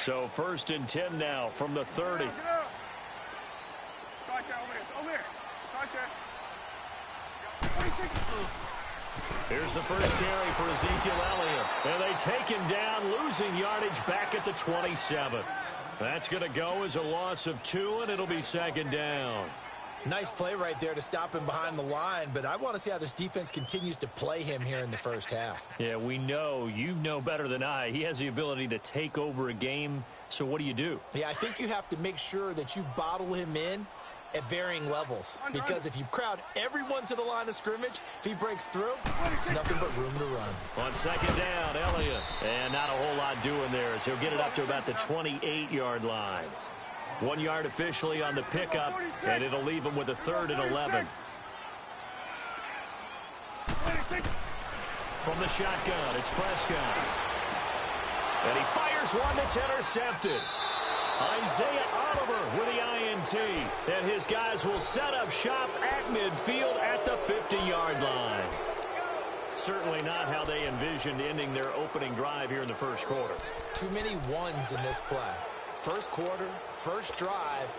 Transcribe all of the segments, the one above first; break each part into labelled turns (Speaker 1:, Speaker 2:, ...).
Speaker 1: So 1st and 10 now from the 30. Here's the first carry for Ezekiel Elliott. And they take him down, losing yardage back at the 27. That's going to go as a loss of 2, and it'll be 2nd down.
Speaker 2: Nice play right there to stop him behind the line, but I want to see how this defense continues to play him here in the first half.
Speaker 1: Yeah, we know. You know better than I. He has the ability to take over a game, so what do?
Speaker 2: Yeah, I think you have to make sure that you bottle him in at varying levels, because if you crowd everyone to the line of scrimmage, if he breaks through, there's nothing but room to run.
Speaker 1: On 2nd down, Elliott. And not a whole lot doing there as he'll get it up to about the 28-yard line. 1 yard officially on the pickup, and it'll leave him with a 3rd and 11. From the shotgun, it's Prescott. And he fires one that's intercepted. Isaiah Oliver with the INT. And his guys will set up shop at midfield at the 50-yard line. Certainly not how they envisioned ending their opening drive here in the first quarter.
Speaker 2: Too many ones in this play. First quarter, first drive,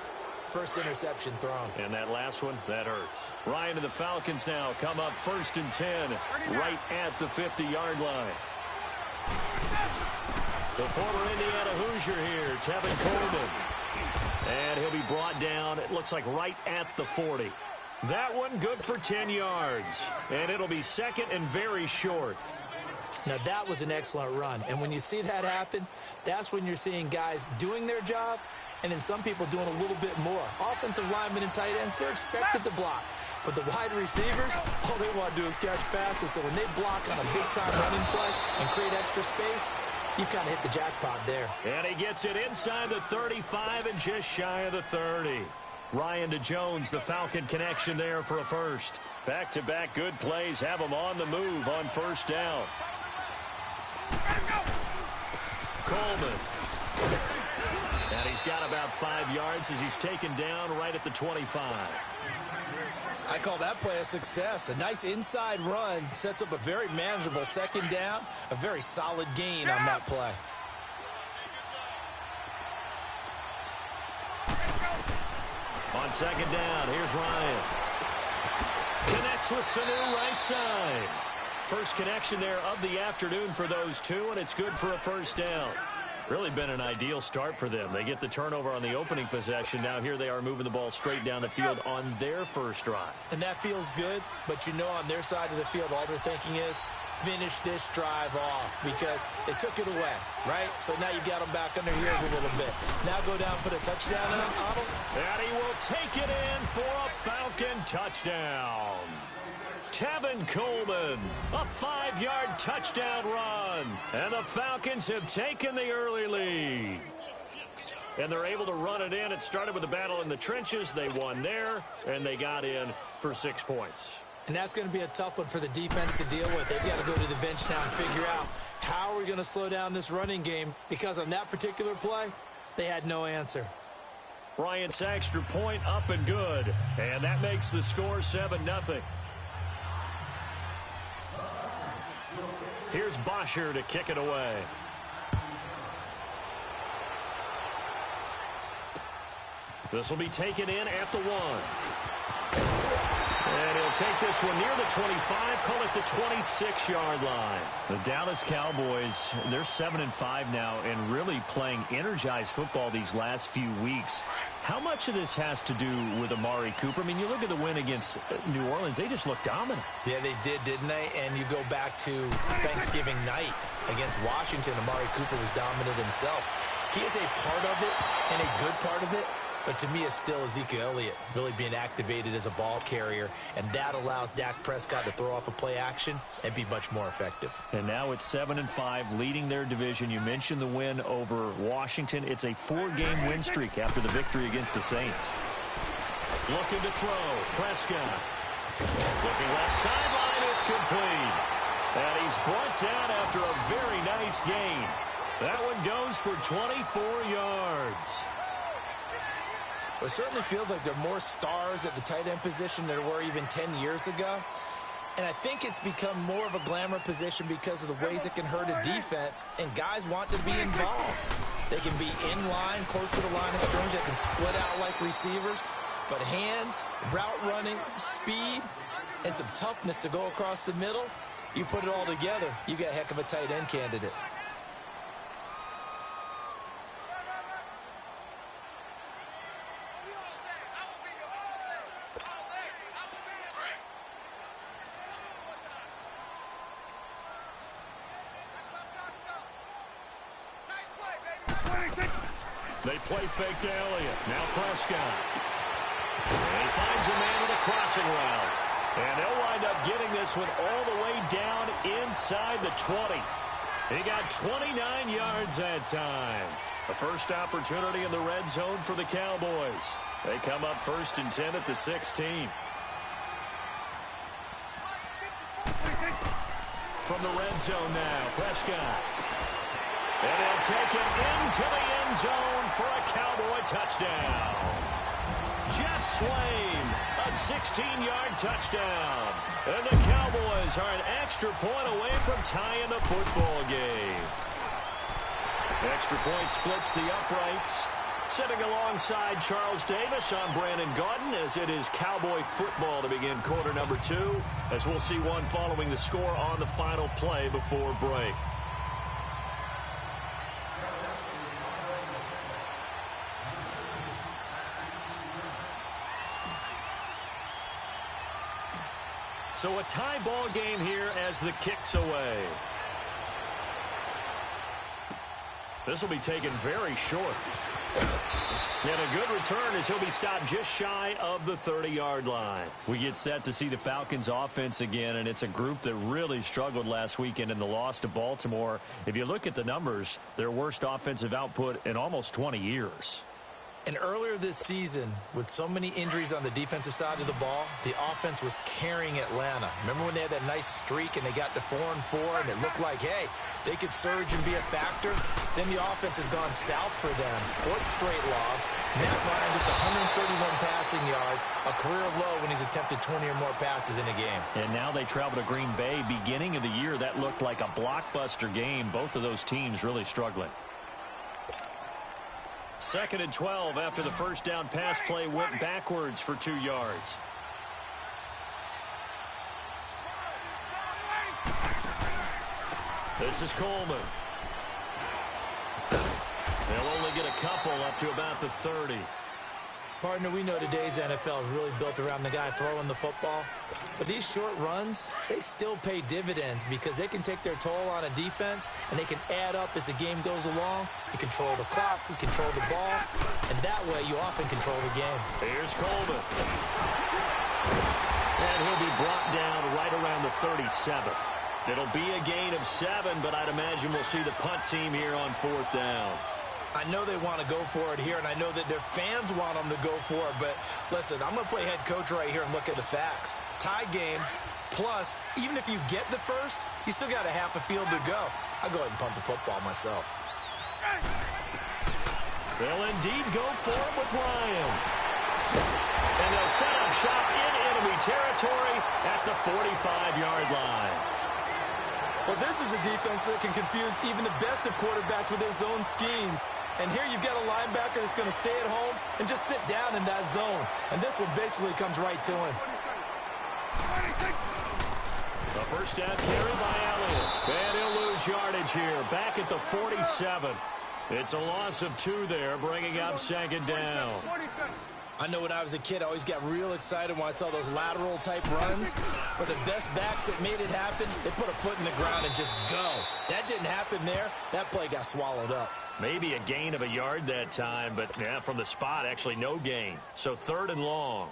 Speaker 2: first interception thrown.
Speaker 1: And that last one, that hurts. Ryan and the Falcons now come up 1st and 10, right at the 50-yard line. The former Indiana Hoosier here, Tevin Coleman. And he'll be brought down, it looks like right at the 40. That one good for 10 yards. And it'll be 2nd and very short.
Speaker 2: Now, that was an excellent run. And when you see that happen, that's when you're seeing guys doing their job and then some people doing a little bit more. Offensive linemen and tight ends, they're expected to block. But the wide receivers, all they want to do is catch passes. So when they block on a big-time running play and create extra space, you've kind of hit the jackpot there.
Speaker 1: And he gets it inside the 35 and just shy of the 30. Ryan to Jones, the Falcon connection there for a first. Back-to-back good plays have him on the move on 1st down. Coleman. And he's got about 5 yards as he's taken down right at the 25.
Speaker 2: I call that play a success. A nice inside run sets up a very manageable 2nd down, a very solid gain on that play.
Speaker 1: On 2nd down, here's Ryan. Connects with Sanu right side. First connection there of the afternoon for those two, and it's good for a 1st down. Really been an ideal start for them. They get the turnover on the opening possession. Now here they are moving the ball straight down the field on their first drive.
Speaker 2: And that feels good, but you know on their side of the field, all they're thinking is finish this drive off because they took it away, right? So now you got them back on their heels a little bit. Now go down, put a touchdown in on Otto.
Speaker 1: And he will take it in for a Falcon touchdown. Tevin Coleman, a 5-yard touchdown run. And the Falcons have taken the early lead. And they're able to run it in. It started with a battle in the trenches. They won there, and they got in for 6 points.
Speaker 2: And that's going to be a tough one for the defense to deal with. They've got to go to the bench now and figure out how are we going to slow down this running game, because on that particular play, they had no answer.
Speaker 1: Bryant's extra point up and good. And that makes the score 7-0. Here's Bosher to kick it away. This will be taken in at the 1. And he'll take this one near the 25, call it the 26-yard line. The Dallas Cowboys, they're 7-5 now and really playing energized football these last few weeks. How much of this has to do with Amari Cooper? I mean, you look at the win against New Orleans, they just looked dominant.
Speaker 2: Yeah, they did, didn't they? And you go back to Thanksgiving night against Washington, Amari Cooper was dominant himself. He is a part of it and a good part of it. But to me, it's still Ezekiel Elliott really being activated as a ball carrier, and that allows Dak Prescott to throw off a play action and be much more effective.
Speaker 1: And now it's 7-5, leading their division. You mentioned the win over Washington. It's a 4-game win streak after the victory against the Saints. Looking to throw, Prescott. Looking left sideline, it's complete. And he's brought down after a very nice gain. That one goes for 24 yards.
Speaker 2: Well, it certainly feels like there are more stars at the tight end position than there were even 10 years ago. And I think it's become more of a glamour position because of the ways it can hurt a defense, and guys want to be involved. They can be in line, close to the line of scrimmage. They can split out like receivers. But hands, route running, speed, and some toughness to go across the middle, you put it all together, you got a heck of a tight end candidate.
Speaker 1: They play fake to Elliott. Now Prescott. And he finds a man with a crossing route. And they'll wind up getting this one all the way down inside the 20. He got 29 yards that time. The first opportunity in the red zone for the Cowboys. They come up 1st and 10 at the 16. From the red zone now, Prescott. And he'll take it into the end zone for a Cowboy touchdown. Jeff Swain, a 16-yard touchdown. And the Cowboys are an extra point away from tying the football game. Extra point splits the uprights. Sitting alongside Charles Davis, I'm Brandon Gaudin, as it is Cowboy football to begin quarter number 2, as we'll see one following the score on the final play before break. So a tie ball game here as the kick's away. This will be taken very short. And a good return as he'll be stopped just shy of the 30-yard line. We get set to see the Falcons offense again, and it's a group that really struggled last weekend in the loss to Baltimore. If you look at the numbers, their worst offensive output in almost 20 years.
Speaker 2: And earlier this season, with so many injuries on the defensive side of the ball, the offense was carrying Atlanta. Remember when they had that nice streak and they got to 4-4 and it looked like, hey, they could surge and be a factor? Then the offense has gone south for them. 4th straight loss. Matt Ryan just 131 passing yards, a career low when he's attempted 20 or more passes in a game.
Speaker 1: And now they travel to Green Bay. Beginning of the year, that looked like a blockbuster game. Both of those teams really struggling. 2nd and 12 after the first down pass play went backwards for 2 yards. This is Coleman. They'll only get a couple up to about the 30.
Speaker 2: Partner, we know today's NFL is really built around the guy throwing the football. But these short runs, they still pay dividends because they can take their toll on a defense and they can add up as the game goes along. You control the clock, you control the ball, and that way you often control the game.
Speaker 1: Here's Coleman. And he'll be brought down right around the 37. It'll be a gain of 7, but I'd imagine we'll see the punt team here on 4th down.
Speaker 2: I know they want to go for it here, and I know that their fans want them to go for it, but listen, I'm going to play head coach right here and look at the facts. Tie game, plus, even if you get the first, you still got a half a field to go. I'll go ahead and punt the football myself.
Speaker 1: They'll indeed go for it with Ryan. And they'll set up shop in enemy territory at the 45-yard line.
Speaker 2: Well, this is a defense that can confuse even the best of quarterbacks with their zone schemes. And here you've got a linebacker that's going to stay at home and just sit down in that zone. And this one basically comes right to him.
Speaker 1: The first down carry by Elliott. And he'll lose yardage here. Back at the 47. It's a loss of 2 there, bringing up 2nd down.
Speaker 2: I know when I was a kid, I always got real excited when I saw those lateral-type runs. But the best backs that made it happen, they put a foot in the ground and just go. That didn't happen there. That play got swallowed up.
Speaker 1: Maybe a gain of a yard that time, but yeah, from the spot, actually no gain. So 3rd and long.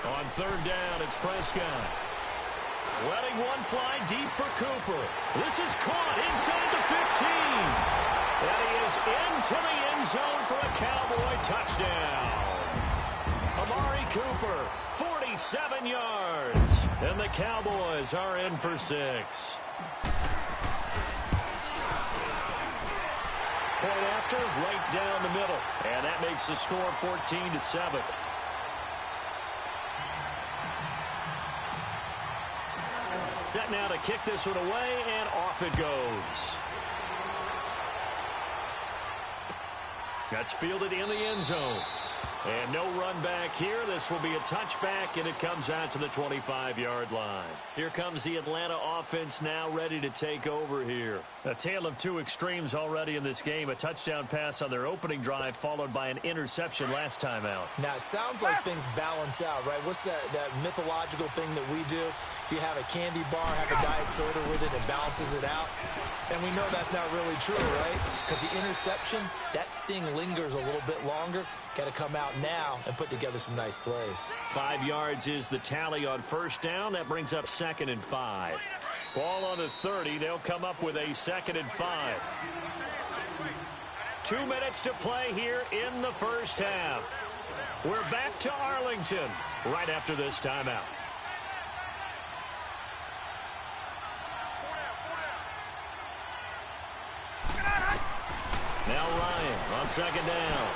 Speaker 1: On 3rd down, it's Prescott. Letting one fly deep for Cooper. This is caught inside the 15. And he is into the end zone for a Cowboy touchdown. Amari Cooper, 47 yards. And the Cowboys are in for 6. Point after, right down the middle. And that makes the score 14-7. Set now to kick this one away, and off it goes. That's fielded in the end zone. And no run back here. This will be a touchback, and it comes out to the 25-yard line. Here comes the Atlanta offense now ready to take over here. A tale of two extremes already in this game. A touchdown pass on their opening drive, followed by an interception last time out.
Speaker 2: Now, it sounds like things balance out, right? What's that mythological thing that we do? If you have a candy bar, have a diet soda with it, it balances it out. And we know that's not really true, right? Because the interception, that sting lingers a little bit longer. Got to come out now and put together some nice plays.
Speaker 1: 5 yards is the tally on first down. That brings up 2nd and 5. Ball on the 30. They'll come up with a 2nd and 5. 2 minutes to play here in the first half. We're back to Arlington right after this timeout. Now Ryan on 2nd down.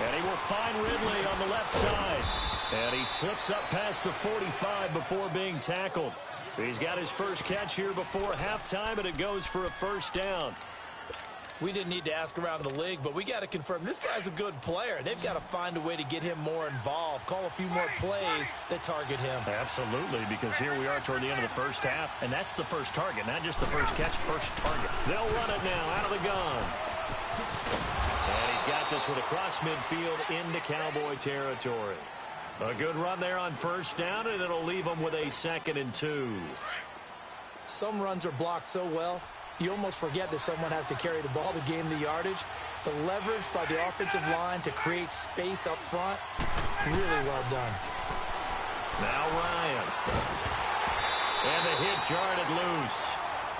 Speaker 1: And he will find Ridley on the left side. And he slips up past the 45 before being tackled. He's got his first catch here before halftime, and it goes for a first down.
Speaker 2: We didn't need to ask around the league, but we got to confirm this guy's a good player. They've got to find a way to get him more involved, call a few more plays that target him.
Speaker 1: Absolutely, because here we are toward the end of the first half, and that's the first target, not just the first catch, first target. They'll run it now out of the gun. And he's got this one across midfield into Cowboy territory. A good run there on first down, and it'll leave them with a 2nd and 2.
Speaker 2: Some runs are blocked so well, you almost forget that someone has to carry the ball to gain the yardage. The leverage by the offensive line to create space up front, really well done.
Speaker 1: Now Ryan. And the hit jarred it loose.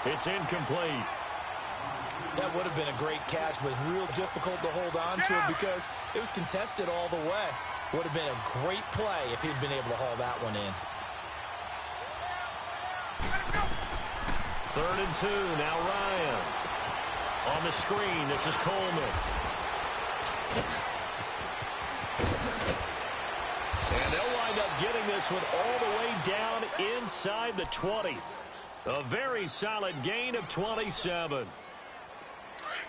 Speaker 1: It's incomplete.
Speaker 2: That would have been a great catch, but it's real difficult to hold on to it because it was contested all the way. Would have been a great play if he'd been able to haul that one in.
Speaker 1: 3rd and 2. Now Ryan. On the screen, this is Coleman. And they'll wind up getting this one all the way down inside the 20. A very solid gain of 27.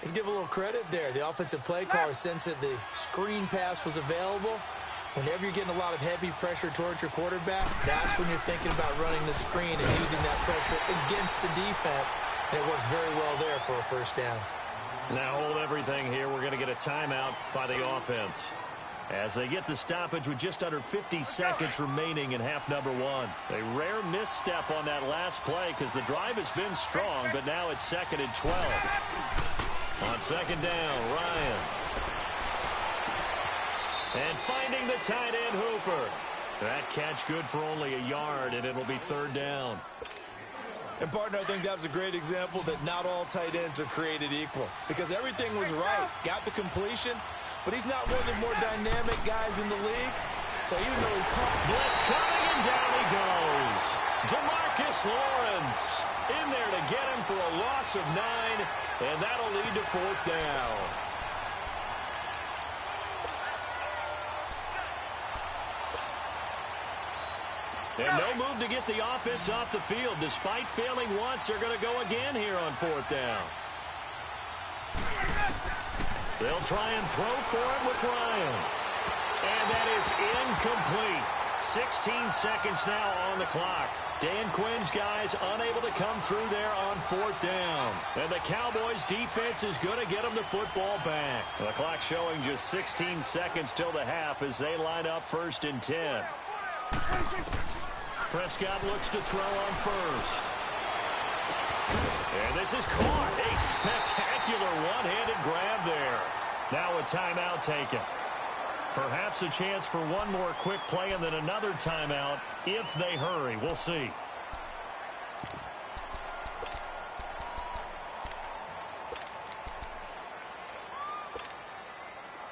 Speaker 2: Let's give a little credit there. The offensive play caller sensed that the screen pass was available. Whenever you're getting a lot of heavy pressure towards your quarterback, that's when you're thinking about running the screen and using that pressure against the defense. And it worked very well there for a first down.
Speaker 1: Now hold everything here. We're going to get a timeout by the offense as they get the stoppage with just under 50 seconds remaining in half number 1. A rare misstep on that last play because the drive has been strong, but now it's 2nd and 12. On 2nd down, Ryan. And finding the tight end, Hooper. That catch good for only a yard, and it'll be 3rd down.
Speaker 2: And, partner, I think that was a great example that not all tight ends are created equal because everything was right. Got the completion, but he's not one of the more dynamic guys in the league. So even though he caught...
Speaker 1: Blitz coming, and down he goes. Demarcus Lawrence in there to get him for a loss of 9, and that'll lead to 4th down. And no move to get the offense off the field. Despite failing once, they're going to go again here on 4th down. They'll try and throw for it with Ryan. And that is incomplete. 16 seconds now on the clock. Dan Quinn's guys unable to come through there on 4th down. And the Cowboys defense is going to get them the football back. The clock showing just 16 seconds till the half as they line up 1st and 10. Prescott looks to throw on first. And this is caught. A spectacular one-handed grab there. Now a timeout taken. Perhaps a chance for one more quick play and then another timeout if they hurry. We'll see.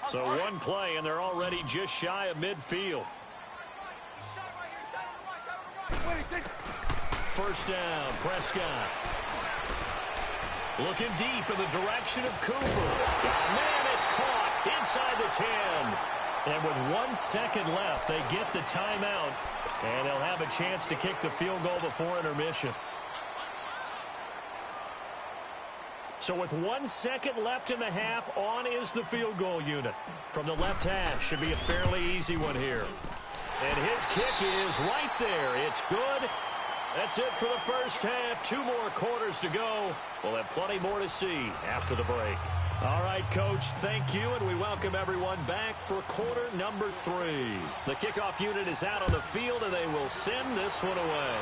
Speaker 1: So one play, and they're already just shy of midfield. First down, Prescott. Looking deep in the direction of Cooper. Oh, man, it's caught inside the 10. And with 1 second left, they get the timeout. And they'll have a chance to kick the field goal before intermission. So with 1 second left in the half, on is the field goal unit. From the left hash, should be a fairly easy one here. And his kick is right there. It's good. That's it for the first half. 2 more quarters to go. We'll have plenty more to see after the break. All right, Coach, thank you, and we welcome everyone back for quarter number 3. The kickoff unit is out on the field, and they will send this one away.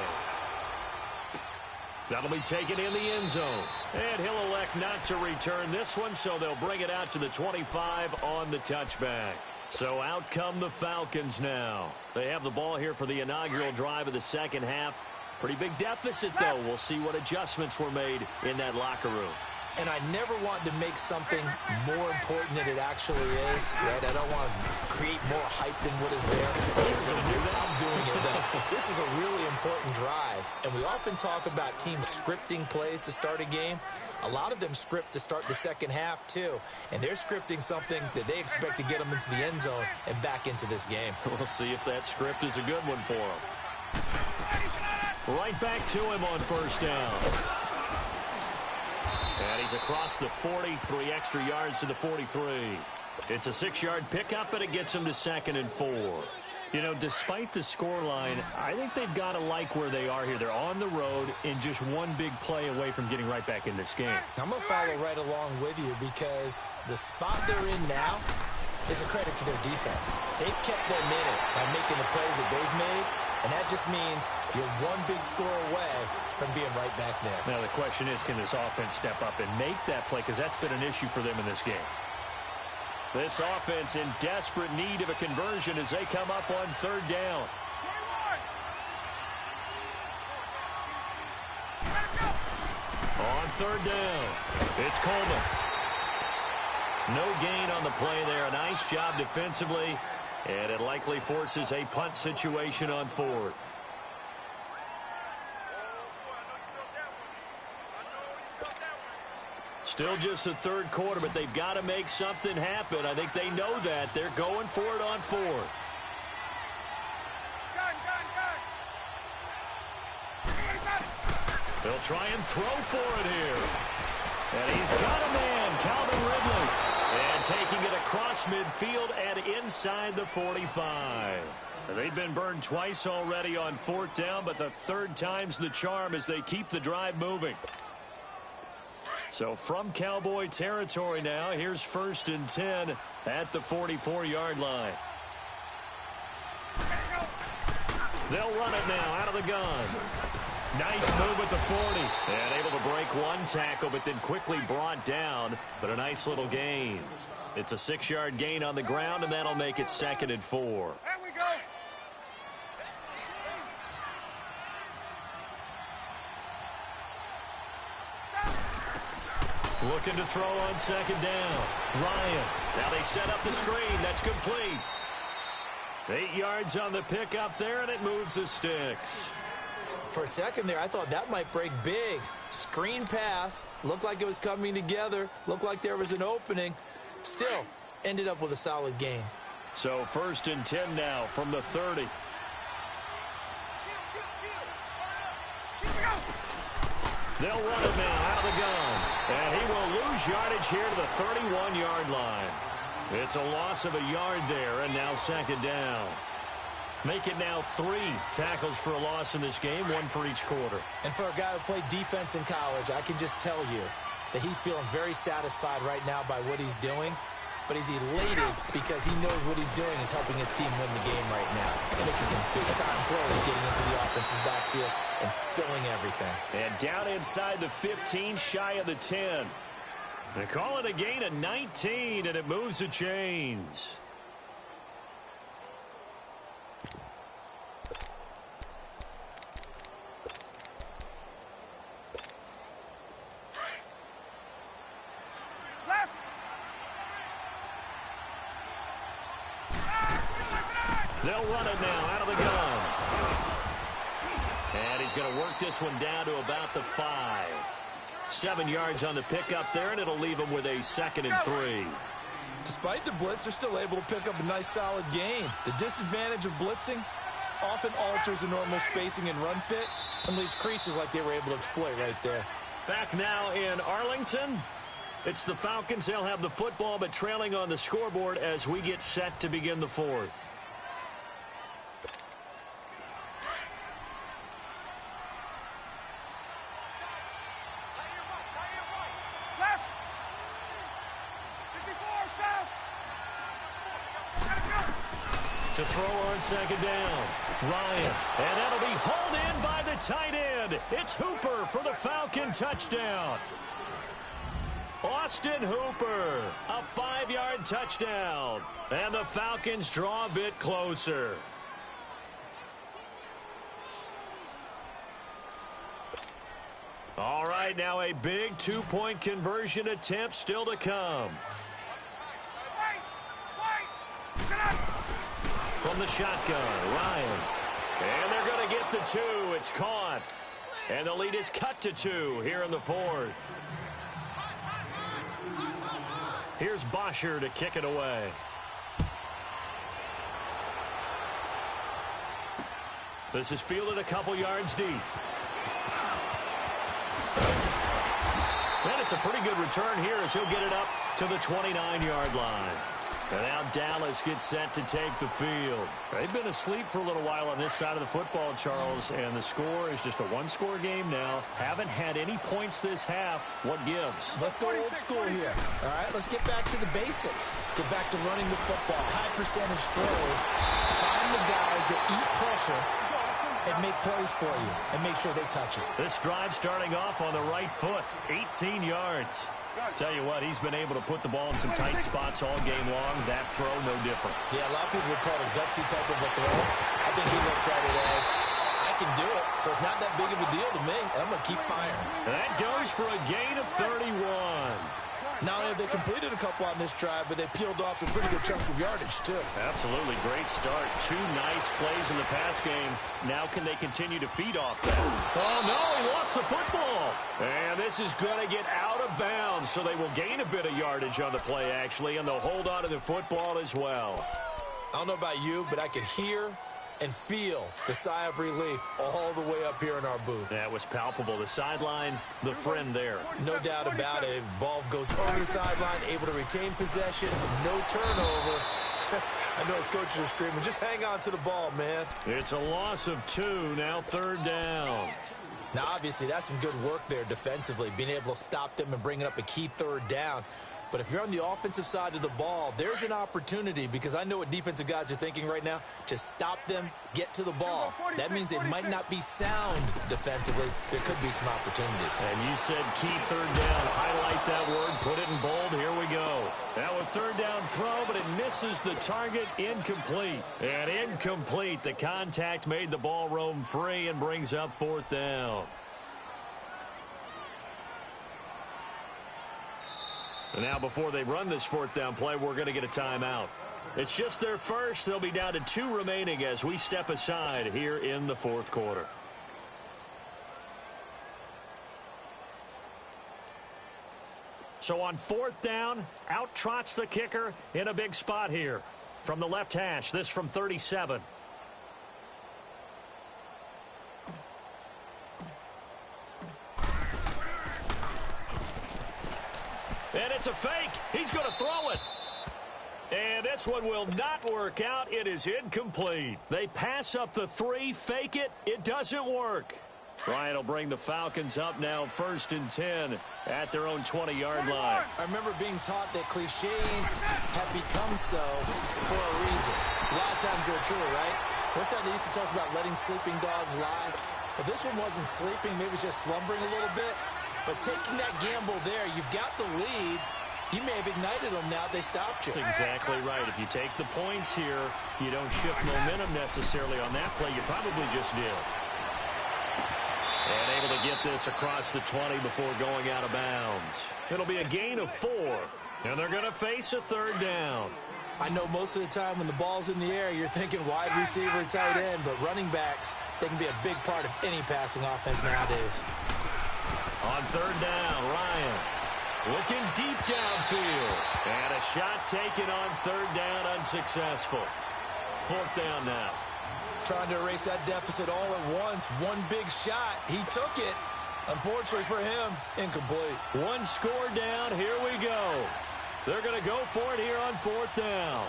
Speaker 1: That'll be taken in the end zone. And he'll elect not to return this one, so they'll bring it out to the 25 on the touchback. So out come the Falcons now. They have the ball here for the inaugural drive of the second half. Pretty big deficit, though. We'll see what adjustments were made in that locker room.
Speaker 2: And I never want to make something more important than it actually is, right? I don't want to create more hype than what is there. I'm doing it, though. This is a really important drive. And we often talk about teams scripting plays to start a game. A lot of them script to start the second half, too. And they're scripting something that they expect to get them into the end zone and back into this game.
Speaker 1: We'll see if that script is a good one for them. Right back to him on first down. And he's across the 40, 3 extra yards to the 43. It's a 6-yard pickup, and it gets him to 2nd and 4. You know, despite the scoreline, I think they've got to like where they are here. They're on the road and just one big play away from getting right back in this game.
Speaker 2: I'm going to follow right along with you because the spot they're in now is a credit to their defense. They've kept them in it by making the plays that they've made, and that just means you're one big score away from being right back there.
Speaker 1: Now, the question is, can this offense step up and make that play? Because that's been an issue for them in this game. This offense in desperate need of a conversion as they come up on 3rd down. On 3rd down, it's Coleman. No gain on the play there. A nice job defensively, and it likely forces a punt situation on 4th. Still just the 3rd quarter, but they've got to make something happen. I think they know that. They're going for it on 4th. They'll try and throw for it here. And he's got a man, Calvin Ridley. And taking it across midfield and inside the 45. They've been burned twice already on 4th down, but the 3rd time's the charm as they keep the drive moving. So from Cowboy territory now, here's 1st and 10 at the 44-yard line. They'll run it now out of the gun. Nice move at the 40. And able to break one tackle, but then quickly brought down. But a nice little gain. It's a 6-yard gain on the ground, and that'll make it 2nd and 4.
Speaker 3: There we go.
Speaker 1: Looking to throw on 2nd down. Ryan. Now they set up the screen. That's complete. 8 yards on the pickup there, and it moves the sticks.
Speaker 2: For a second there, I thought that might break big. Screen pass. Looked like it was coming together. Looked like there was an opening. Still, ended up with a solid gain.
Speaker 1: So 1st and 10 now from the 30. They'll run it now out of the gun. And he will lose yardage here to the 31-yard line. It's a loss of a yard there, and now 2nd down. Make it now 3 tackles for a loss in this game, 1 for each quarter.
Speaker 2: And for a guy who played defense in college, I can just tell you that he's feeling very satisfied right now by what he's doing. But he's elated because he knows what he's doing is helping his team win the game right now. Making some big-time plays, getting into the offense's backfield and spilling everything.
Speaker 1: And down inside the 15, shy of the 10. They call it a gain of 19, and it moves the chains. They'll run it now out of the gun. And he's going to work this one down to about the 5. 7 yards on the pickup there, and it'll leave him with a 2nd and 3.
Speaker 2: Despite the blitz, they're still able to pick up a nice, solid gain. The disadvantage of blitzing often alters the normal spacing and run fits and leaves creases like they were able to exploit right there.
Speaker 1: Back now in Arlington. It's the Falcons. They'll have the football, but trailing on the scoreboard as we get set to begin the 4th. To throw on 2nd down. Ryan. And that'll be hauled in by the tight end. It's Hooper for the Falcon touchdown. Austin Hooper, a 5-yard touchdown. And the Falcons draw a bit closer. All right, now a big 2-point conversion attempt still to come. From the shotgun, Ryan. And they're going to get the 2. It's caught. And the lead is cut to 2 here in the 4th. Here's Bosher to kick it away. This is fielded a couple yards deep. And it's a pretty good return here as he'll get it up to the 29-yard line. And now Dallas gets set to take the field. They've been asleep for a little while on this side of the football, Charles, and the score is just a one-score game now. Haven't had any points this half. What gives?
Speaker 2: Let's go old school here. All right, let's get back to the basics. Get back to running the football, high percentage throws. Find the guys that eat pressure and make plays for you and make sure they touch it.
Speaker 1: This drive starting off on the right foot, 18 yards. Tell you what, he's been able to put the ball in some tight spots all game long. That throw, no different.
Speaker 2: Yeah, a lot of people would call it a gutsy type of a throw. I think he looks at it as, I can do it, so it's not that big of a deal to me, and I'm going to keep firing.
Speaker 1: That goes for a gain of 31.
Speaker 2: Not only have they completed a couple on this drive, but they peeled off some pretty good chunks of yardage, too.
Speaker 1: Absolutely. Great start. 2 nice plays in the pass game. Now can they continue to feed off that? Oh, no, he lost the football. And this is going to get out of bounds, so they will gain a bit of yardage on the play, actually, and they'll hold on to the football as well.
Speaker 2: I don't know about you, but I could hear and feel the sigh of relief all the way up here in our booth.
Speaker 1: That was palpable. The sideline, the friend there.
Speaker 2: No doubt about it. Ball goes over the sideline, able to retain possession, no turnover. I know his coaches are screaming, just hang on to the ball, man.
Speaker 1: It's a loss of 2, now 3rd down.
Speaker 2: Now, obviously, that's some good work there defensively, being able to stop them and bringing up a key 3rd down. But if you're on the offensive side of the ball, there's an opportunity, because I know what defensive guys are thinking right now. Just stop them, get to the ball. That means they might not be sound defensively. There could be some opportunities.
Speaker 1: And you said key 3rd down. Highlight that word. Put it in bold. Here we go. Now a 3rd down throw, but it misses the target. Incomplete. And incomplete. The contact made the ball roam free and brings up 4th down. And now before they run this 4th down play, we're going to get a timeout. It's just their first. They'll be down to 2 remaining as we step aside here in the 4th quarter. So on 4th down, out trots the kicker in a big spot here. From the left hash, this from 37. And it's a fake. He's going to throw it. And this one will not work out. It is incomplete. They pass up the 3, fake it. It doesn't work. Ryan will bring the Falcons up now 1st and 10 at their own 20-yard line.
Speaker 2: I remember being taught that cliches have become so for a reason. A lot of times they're true, right? What's that they used to tell us about letting sleeping dogs lie? But this one wasn't sleeping. Maybe it was just slumbering a little bit. But taking that gamble there, you've got the lead. You may have ignited them now. They stopped you.
Speaker 1: That's exactly right. If you take the points here, you don't shift momentum necessarily on that play. You probably just did. And able to get this across the 20 before going out of bounds. It'll be a gain of 4. And they're going to face a 3rd down.
Speaker 2: I know most of the time when the ball's in the air, you're thinking wide receiver, tight end, but running backs, they can be a big part of any passing offense nowadays.
Speaker 1: On third down, Ryan looking deep downfield. And a shot taken on third down, unsuccessful. Fourth down now.
Speaker 2: Trying to erase that deficit all at once. One big shot. He took it. Unfortunately for him, incomplete.
Speaker 1: One score down. Here we go. They're going to go for it here on fourth down.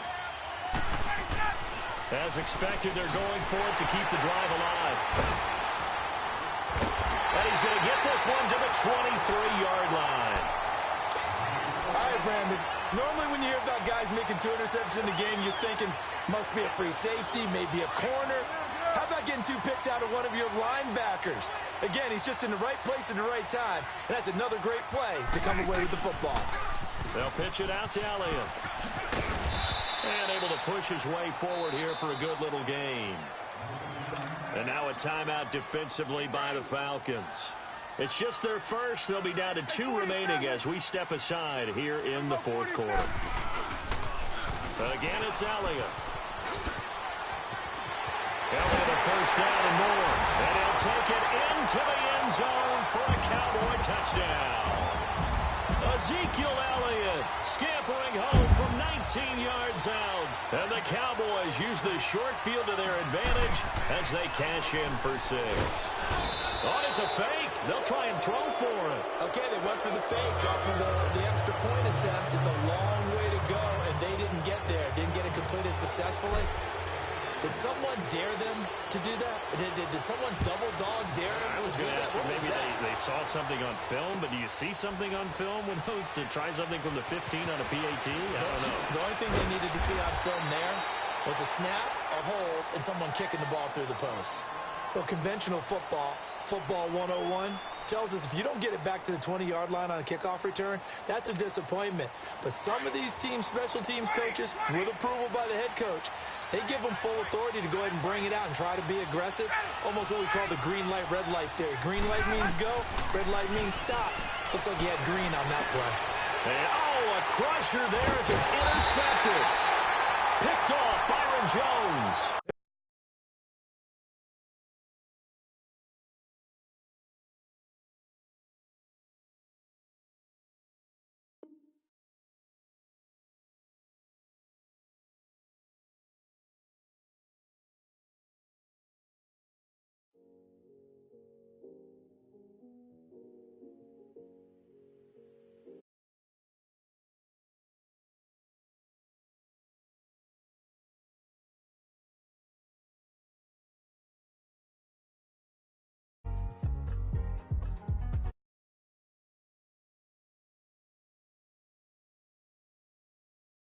Speaker 1: As expected, they're going for it to keep the drive alive. And he's going to get this one to the 23-yard line.
Speaker 2: All right, Brandon. Normally when you hear about guys making 2 interceptions in the game, you're thinking must be a free safety, maybe a corner. How about getting 2 picks out of one of your linebackers? Again, he's just in the right place at the right time, and that's another great play to come away with the football.
Speaker 1: They'll pitch it out to Elliott. And able to push his way forward here for a good little gain. And now a timeout defensively by the Falcons. It's just their first. They'll be down to 2 remaining as we step aside here in the fourth quarter. But again, it's Elliott. Elliott a first down and more. And he'll take it into the end zone for a Cowboy touchdown. Ezekiel Elliott scampering home from 19 yards out. And the Cowboys use the short field to their advantage as they cash in for 6. Oh, it's a fake. They'll try and throw for it.
Speaker 2: Okay, they went for the fake off of the extra point attempt. It's a long way to go, and they didn't get there. Didn't get it completed successfully. Did someone dare them to do that? Did someone double dog dare them
Speaker 1: I was
Speaker 2: to do
Speaker 1: going to
Speaker 2: that?
Speaker 1: ask,
Speaker 2: What
Speaker 1: maybe
Speaker 2: was that?
Speaker 1: they saw something on film, but do you see something on film with those to try something from the 15 on a PAT? I don't know.
Speaker 2: The only thing they needed to see on film there was a snap, a hold, and someone kicking the ball through the post. Well, conventional football 101, tells us if you don't get it back to the 20-yard line on a kickoff return, that's a disappointment. But some of these team special teams coaches, with approval by the head coach, they give them full authority to go ahead and bring it out and try to be aggressive. Almost what we call the green light, red light theory. Green light means go, red light means stop. Looks like he had green on that play.
Speaker 1: And, oh, a crusher there as it's intercepted. Picked off Byron Jones.